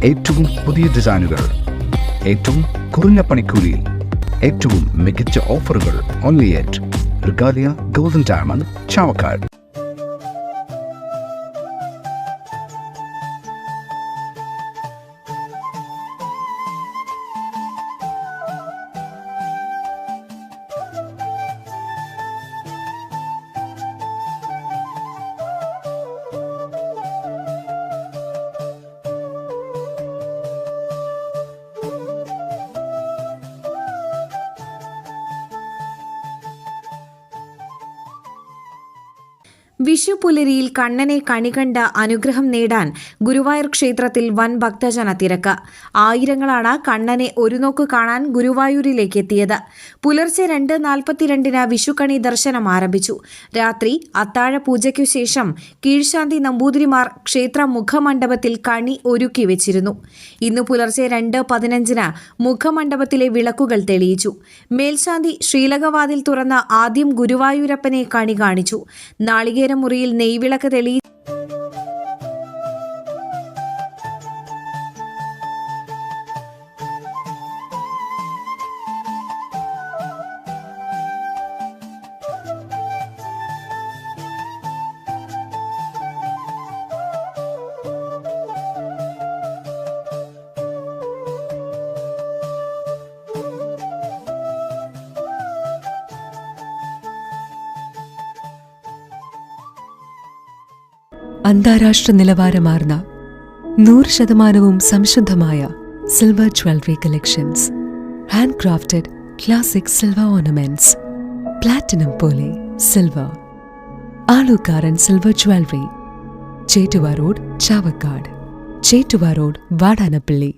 ഏറ്റവും പുതിയ ഡിസൈനുകൾ, ഏറ്റവും കുറഞ്ഞ പണിക്കൂലിയിൽ, ഏറ്റവും മികച്ച ഓഫറുകൾ. Only at Regalia golden diamond, Chavakkad. Vishu പുലരിയിൽ കണ്ണനെ കണികണ്ട അനുഗ്രഹം നേടാൻ ഗുരുവായൂർ ക്ഷേത്രത്തിൽ വൻ ഭക്തജന തിരക്ക്. ആയിരങ്ങളാണ് കണ്ണനെ ഒരു നോക്ക് കാണാൻ ഗുരുവായൂരിലേക്ക് എത്തിയത്. പുലർച്ചെ 2:42 വിഷുക്കണി ദർശനം ആരംഭിച്ചു. രാത്രി അത്താഴ പൂജയ്ക്കു ശേഷം കീഴ്ശാന്തി നമ്പൂതിരിമാർ ക്ഷേത്ര മുഖമണ്ഡപത്തിൽ കണി ഒരുക്കി വെച്ചിരുന്നു. ഇന്ന് പുലർച്ചെ 2:15 മുഖമണ്ഡപത്തിലെ വിളക്കുകൾ തെളിയിച്ചു. മേൽശാന്തി ശ്രീലകവാതിൽ തുറന്ന് ആദ്യം ഗുരുവായൂരപ്പനെ കണി കാണിച്ചു. നാളികേര മുറിയിൽ നെയ്വിളക്ക് തെളിയിച്ചു. അന്താരാഷ്ട്ര നിലവാരമാർന്ന 100% സംശുദ്ധമായ silver jewellery collections, handcrafted classic silver ornaments, platinum പോലെ silver, Alukkaran silver jewellery, Chettuva road, Chavakkad, Chettuva road, Vadanappally.